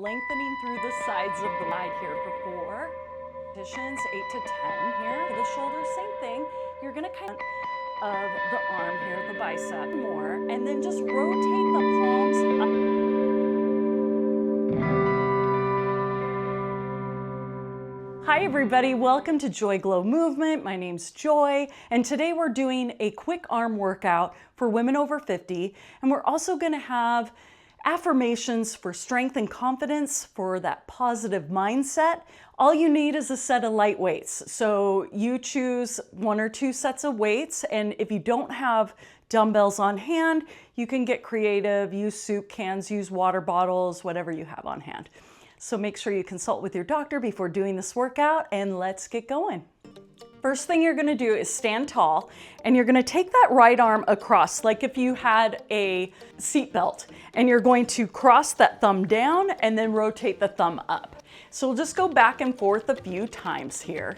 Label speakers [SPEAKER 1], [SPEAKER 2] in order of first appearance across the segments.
[SPEAKER 1] Lengthening through the sides of the side here for 4. Positions 8 to 10 here. For the shoulders, same thing. You're gonna kind of the arm here, the bicep more, and then just rotate the palms up. Hi everybody, welcome to Joy Glow Movement. My name's Joy, and today we're doing a quick arm workout for women over 50, and we're also gonna have affirmations for strength and confidence, for that positive mindset. All you need is a set of light weights. So you choose 1 or 2 sets of weights, and if you don't have dumbbells on hand, you can get creative, use soup cans, use water bottles, whatever you have on hand. So make sure you consult with your doctor before doing this workout, and let's get going. First thing you're gonna do is stand tall, and you're gonna take that right arm across, like if you had a seat belt, and you're going to cross that thumb down and then rotate the thumb up. So we'll just go back and forth a few times here.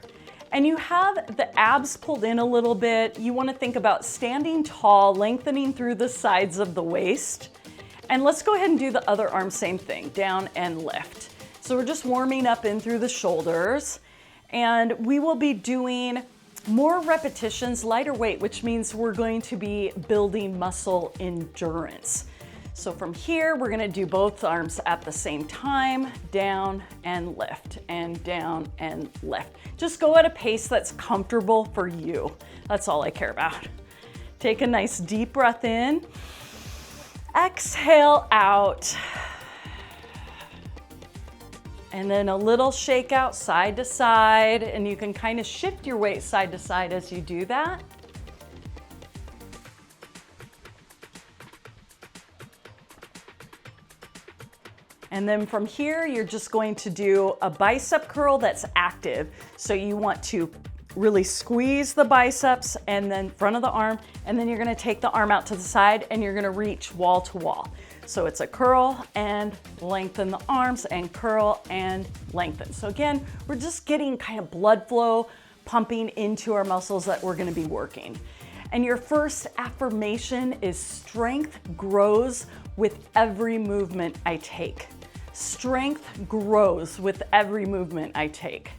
[SPEAKER 1] And you have the abs pulled in a little bit. You wanna think about standing tall, lengthening through the sides of the waist. And let's go ahead and do the other arm, same thing, down and lift. So we're just warming up in through the shoulders. And we will be doing more repetitions, lighter weight, which means we're going to be building muscle endurance. So from here, we're gonna do both arms at the same time, down and lift, and down and lift. Just go at a pace that's comfortable for you. That's all I care about. Take a nice deep breath in, exhale out. And then a little shake out side to side, and you can kind of shift your weight side to side as you do that. And then from here, you're just going to do a bicep curl that's active. So you want to really squeeze the biceps and then front of the arm, and then you're gonna take the arm out to the side and you're gonna reach wall to wall. So it's a curl and lengthen the arms and curl and lengthen. So again, we're just getting kind of blood flow pumping into our muscles that we're gonna be working. And your first affirmation is strength grows with every movement I take. Strength grows with every movement I take.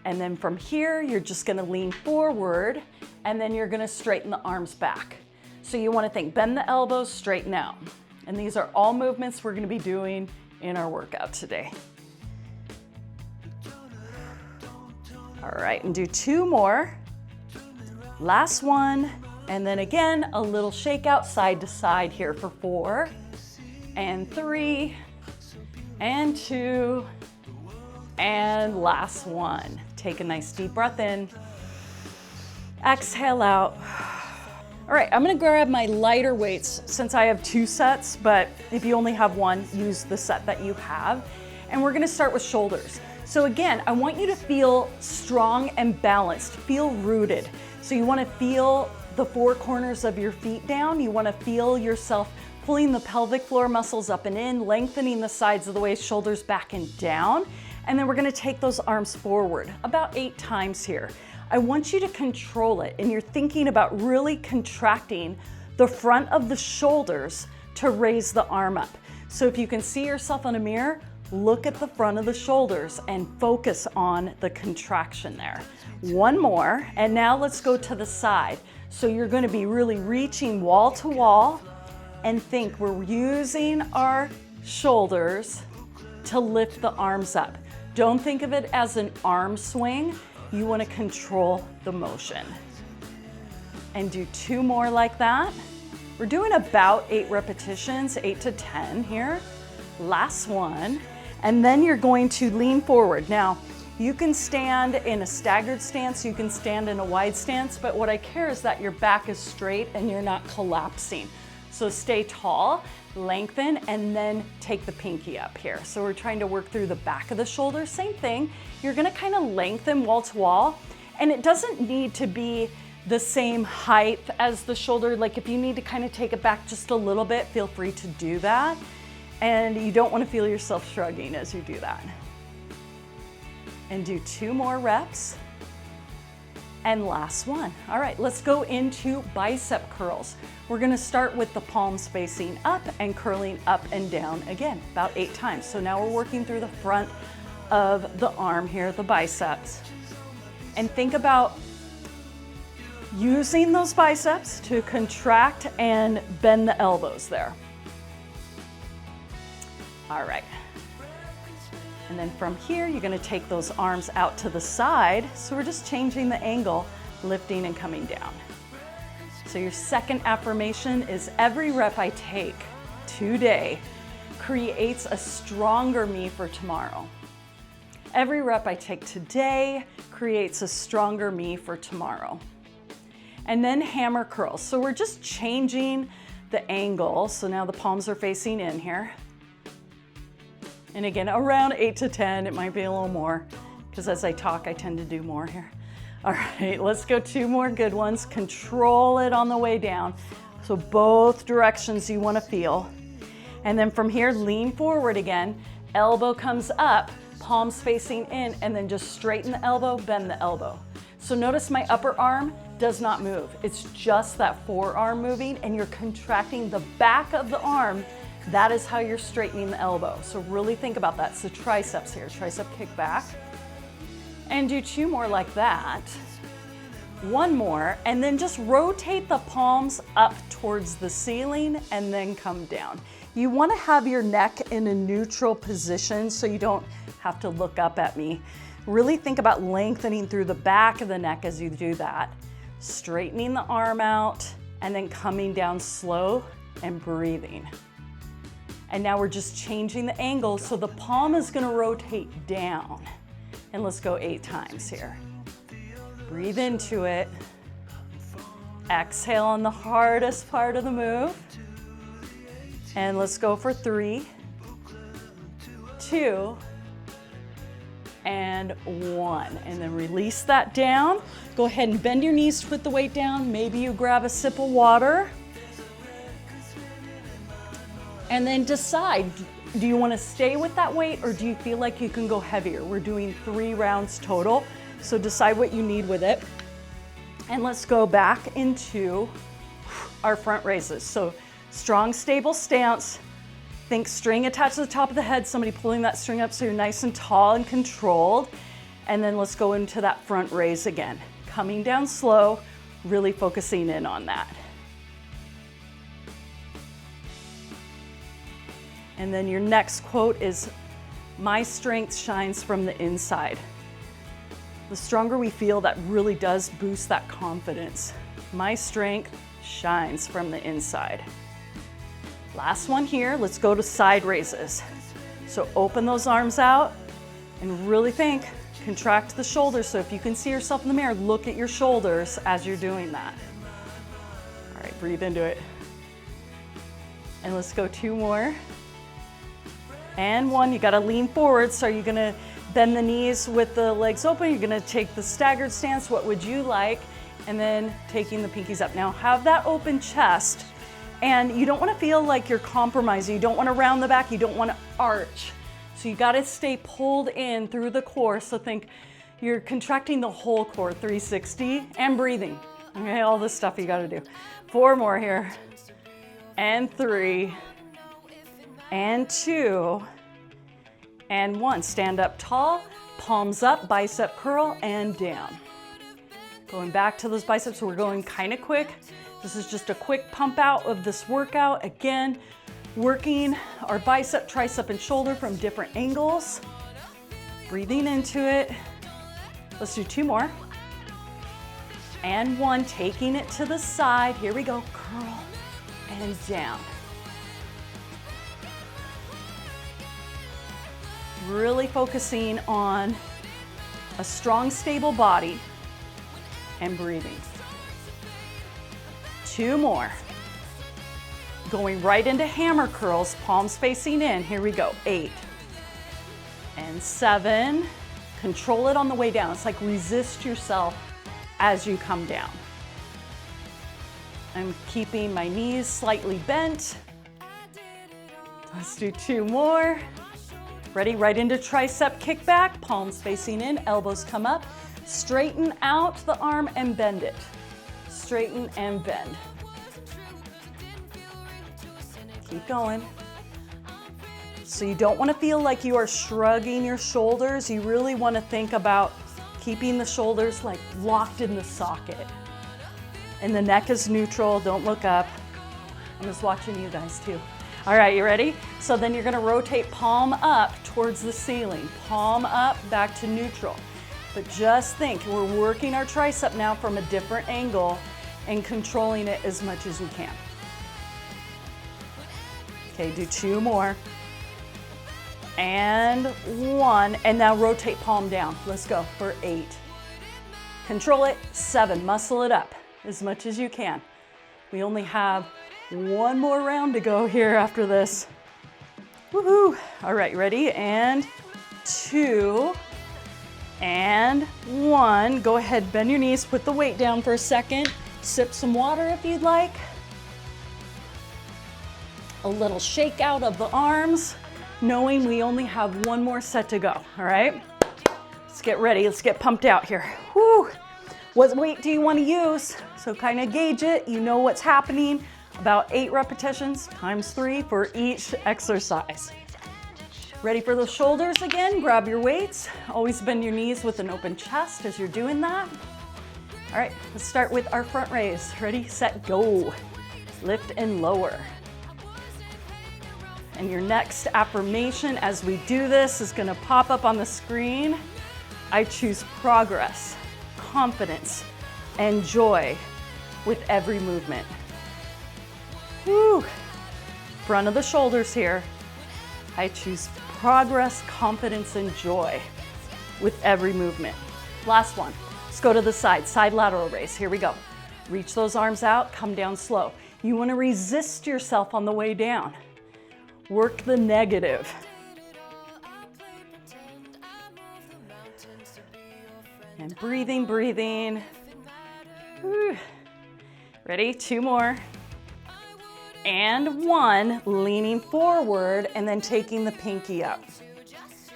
[SPEAKER 1] And then from here, you're just gonna lean forward and then you're gonna straighten the arms back. So you wanna think, bend the elbows, straighten out. And these are all movements we're gonna be doing in our workout today. All right, and do 2 more. Last one, and then again, a little shake out side to side here for 4, and 3, and 2, and last one. Take a nice deep breath in, exhale out. All right, I'm gonna grab my lighter weights since I have 2 sets, but if you only have 1, use the set that you have. And we're gonna start with shoulders. So again, I want you to feel strong and balanced, feel rooted. So you wanna feel the 4 corners of your feet down. You wanna feel yourself pulling the pelvic floor muscles up and in, lengthening the sides of the waist, shoulders back and down. And then we're gonna take those arms forward, about 8 times here. I want you to control it, and you're thinking about really contracting the front of the shoulders to raise the arm up. So if you can see yourself in a mirror, look at the front of the shoulders and focus on the contraction there. 1 more, and now let's go to the side. So you're gonna be really reaching wall to wall, and think we're using our shoulders to lift the arms up. Don't think of it as an arm swing. You want to control the motion. And do 2 more like that. We're doing about 8 repetitions, 8 to 10 here. Last one. And then you're going to lean forward. Now, you can stand in a staggered stance, you can stand in a wide stance, but what I care is that your back is straight and you're not collapsing. So stay tall, lengthen, and then take the pinky up here. So we're trying to work through the back of the shoulder. Same thing. You're gonna kind of lengthen wall to wall, and it doesn't need to be the same height as the shoulder. Like if you need to kind of take it back just a little bit, feel free to do that. And you don't want to feel yourself shrugging as you do that. And do 2 more reps. And last one. All right, let's go into bicep curls. We're gonna start with the palms facing up and curling up and down again, about 8 times. So now we're working through the front of the arm here, the biceps. And think about using those biceps to contract and bend the elbows there. All right. And then from here, you're gonna take those arms out to the side. So we're just changing the angle, lifting and coming down. So your second affirmation is every rep I take today creates a stronger me for tomorrow. Every rep I take today creates a stronger me for tomorrow. And then hammer curls. So we're just changing the angle. So now the palms are facing in here. And again, around 8 to 10, it might be a little more, because as I talk, I tend to do more here. All right, let's go 2 more good ones. Control it on the way down. So both directions you want to feel. And then from here, lean forward again. Elbow comes up, palms facing in, and then just straighten the elbow, bend the elbow. So notice my upper arm does not move. It's just that forearm moving, and you're contracting the back of the arm. That is how you're straightening the elbow. So really think about that. So triceps here, tricep kick back. And do 2 more like that. 1 more, and then just rotate the palms up towards the ceiling and then come down. You wanna have your neck in a neutral position so you don't have to look up at me. Really think about lengthening through the back of the neck as you do that. Straightening the arm out and then coming down slow and breathing. And now we're just changing the angle so the palm is gonna rotate down. And let's go 8 times here. Breathe into it. Exhale on the hardest part of the move. And let's go for 3, 2, and 1. And then release that down. Go ahead and bend your knees to put the weight down. Maybe you grab a sip of water. And then decide, do you want to stay with that weight or do you feel like you can go heavier? We're doing 3 rounds total, so decide what you need with it. And let's go back into our front raises. So strong, stable stance. Think string attached to the top of the head, somebody pulling that string up so you're nice and tall and controlled. And then let's go into that front raise again. Coming down slow, really focusing in on that. And then your next quote is, my strength shines from the inside. The stronger we feel, that really does boost that confidence. My strength shines from the inside. Last one here, let's go to side raises. So open those arms out and really think, contract the shoulders. So if you can see yourself in the mirror, look at your shoulders as you're doing that. All right, breathe into it. And let's go 2 more. And 1, you gotta lean forward. So you're gonna bend the knees with the legs open. You're gonna take the staggered stance. What would you like? And then taking the pinkies up. Now have that open chest. And you don't wanna feel like you're compromising. You don't wanna round the back. You don't wanna arch. So you gotta stay pulled in through the core. So think you're contracting the whole core, 360, and breathing. Okay, all this stuff you gotta do. 4 more here. And 3. And 2, and 1. Stand up tall, palms up, bicep curl, and down. Going back to those biceps, so we're going kind of quick. This is just a quick pump out of this workout. Again, working our bicep, tricep, and shoulder from different angles. Breathing into it. Let's do 2 more. And 1, taking it to the side. Here we go, curl, and down. Really focusing on a strong, stable body and breathing. 2 more. Going right into hammer curls, palms facing in. Here we go, 8 and 7. Control it on the way down. It's like resist yourself as you come down. I'm keeping my knees slightly bent. Let's do 2 more. Ready? Right into tricep kickback, palms facing in, elbows come up. Straighten out the arm and bend it. Straighten and bend. Keep going. So you don't want to feel like you are shrugging your shoulders. You really want to think about keeping the shoulders like locked in the socket. And the neck is neutral, don't look up. I'm just watching you guys too. All right, you ready? So then you're gonna rotate palm up towards the ceiling. Palm up, back to neutral. But just think, we're working our tricep now from a different angle and controlling it as much as we can. Okay, do 2 more. And 1, and now rotate palm down. Let's go for 8. Control it, 7, muscle it up as much as you can. We only have 1 more round to go here after this. Woohoo! All right, ready? And 2, and 1. Go ahead, bend your knees, put the weight down for a second. Sip some water if you'd like. A little shake out of the arms, knowing we only have 1 more set to go, all right? Let's get ready, let's get pumped out here. Woo! What weight do you want to use? So kind of gauge it, you know what's happening. About 8 repetitions times 3 for each exercise. Ready for those shoulders again? Grab your weights. Always bend your knees with an open chest as you're doing that. All right, let's start with our front raise. Ready, set, go. Lift and lower. And your next affirmation as we do this is gonna pop up on the screen. I choose progress, confidence, and joy with every movement. Woo! Front of the shoulders here. I choose progress, confidence, and joy with every movement. Last one. Let's go to the side. Side lateral raise. Here we go. Reach those arms out, come down slow. You want to resist yourself on the way down. Work the negative. And breathing, breathing. Woo. Ready? 2 more. And 1, leaning forward and then taking the pinky up.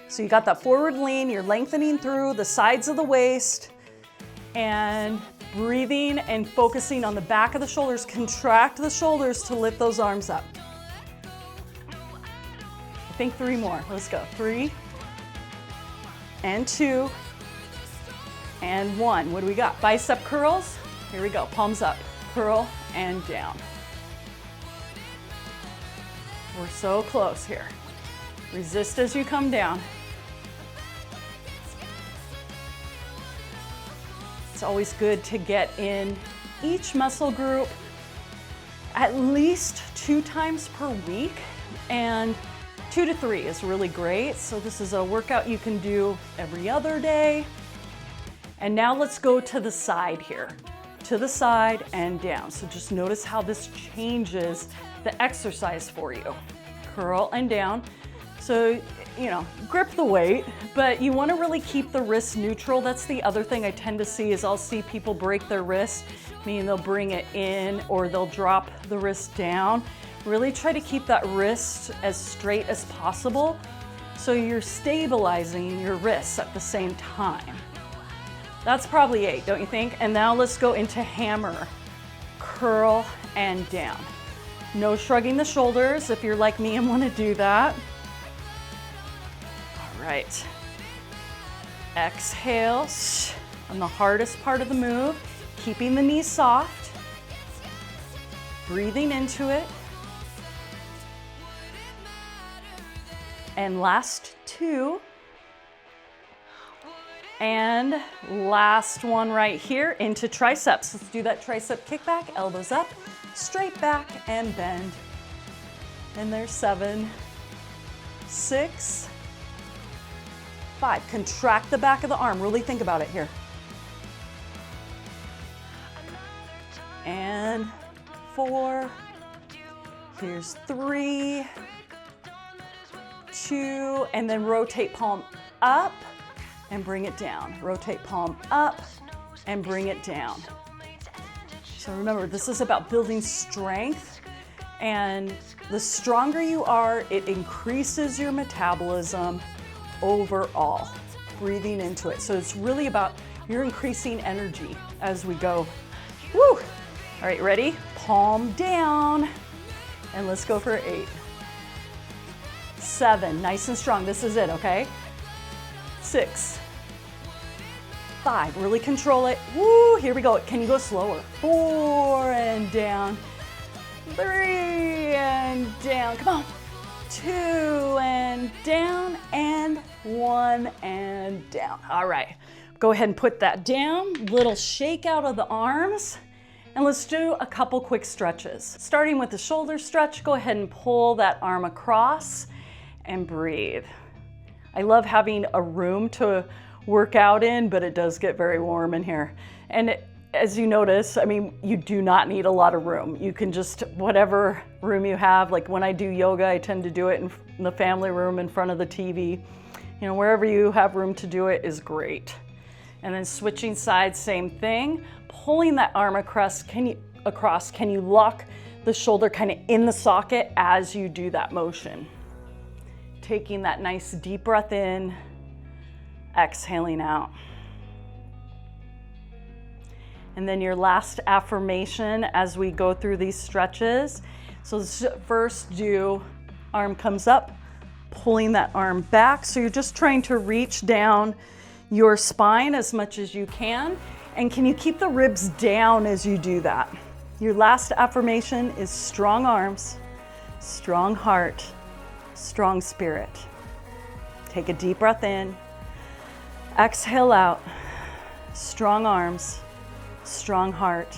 [SPEAKER 1] So you got that forward lean, you're lengthening through the sides of the waist and breathing and focusing on the back of the shoulders. Contract the shoulders to lift those arms up. I think 3 more. Let's go. 3 and 2 and 1. What do we got? Bicep curls. Here we go. Palms up. Curl and down. We're so close here. Resist as you come down. It's always good to get in each muscle group at least 2 times per week, and 2 to 3 is really great. So this is a workout you can do every other day. And now let's go to the side here. To the side and down. So just notice how this changes the exercise for you. Curl and down. So, you know, grip the weight, but you want to really keep the wrists neutral. That's the other thing I tend to see is I'll see people break their wrist, meaning they'll bring it in or they'll drop the wrist down. Really try to keep that wrist as straight as possible so you're stabilizing your wrists at the same time. That's probably 8, don't you think? And now let's go into hammer, curl, and down. No shrugging the shoulders if you're like me and want to do that. All right. Exhale on the hardest part of the move, keeping the knees soft, breathing into it. And last 2. And last one right here into triceps. Let's do that tricep kickback, elbows up, straight back and bend. And there's 7, 6, 5. Contract the back of the arm. Really think about it here. And 4. Here's 3, 2, and then rotate palm up and bring it down. Rotate palm up and bring it down. So remember, this is about building strength And the stronger you are, it increases your metabolism overall, breathing into it. So it's really about you're increasing energy as we go. Woo! All right, ready? Palm down. And let's go for 8. 7, nice and strong. This is it, okay? 6. 5, really control it. Woo, here we go. Can you go slower? 4 and down. 3 and down. Come on. 2 and down, and 1 and down. All right, go ahead and put that down. Little shake out of the arms. And let's do a couple quick stretches. Starting with the shoulder stretch, go ahead and pull that arm across and breathe. I love having a room to work out in, but it does get very warm in here. And as you notice, I mean, you do not need a lot of room. You can just, whatever room you have, like when I do yoga, I tend to do it in the family room in front of the TV. You know, wherever you have room to do it is great. And then switching sides, same thing. Pulling that arm across, can you lock the shoulder kind of in the socket as you do that motion? Taking that nice deep breath in, exhaling out. And then your last affirmation as we go through these stretches. So first do, arm comes up, pulling that arm back. So you're just trying to reach down your spine as much as you can. And can you keep the ribs down as you do that? Your last affirmation is strong arms, strong heart, strong spirit. Take a deep breath in, exhale out, strong arms, strong heart,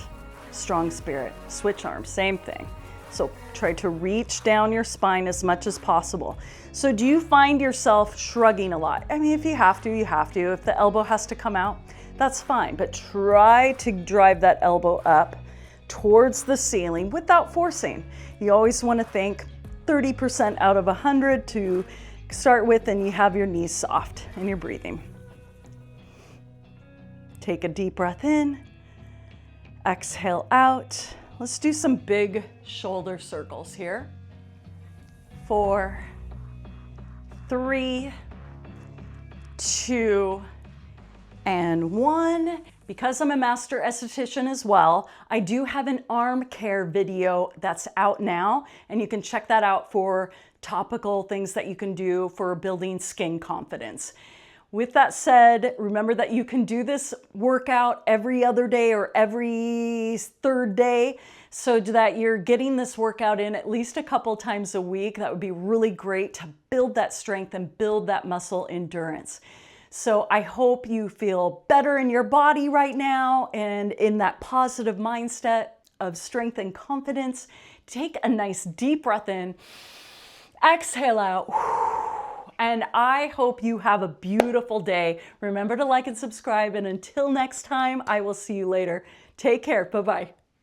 [SPEAKER 1] strong spirit. Switch arms, same thing. So try to reach down your spine as much as possible. So do you find yourself shrugging a lot? I mean, if you have to, you have to. If the elbow has to come out, that's fine. But try to drive that elbow up towards the ceiling without forcing. You always want to think 30% out of 100 to start with, and you have your knees soft and you're breathing. Take a deep breath in, exhale out. Let's do some big shoulder circles here. 4, 3, 2, and 1. Because I'm a master esthetician as well, I do have an arm care video that's out now, and you can check that out for topical things that you can do for building skin confidence. With that said, remember that you can do this workout every other day or every third day so that you're getting this workout in at least a couple times a week. That would be really great to build that strength and build that muscle endurance. So I hope you feel better in your body right now and in that positive mindset of strength and confidence. Take a nice deep breath in, exhale out. And I hope you have a beautiful day. Remember to like and subscribe. And until next time, I will see you later. Take care. Bye-bye.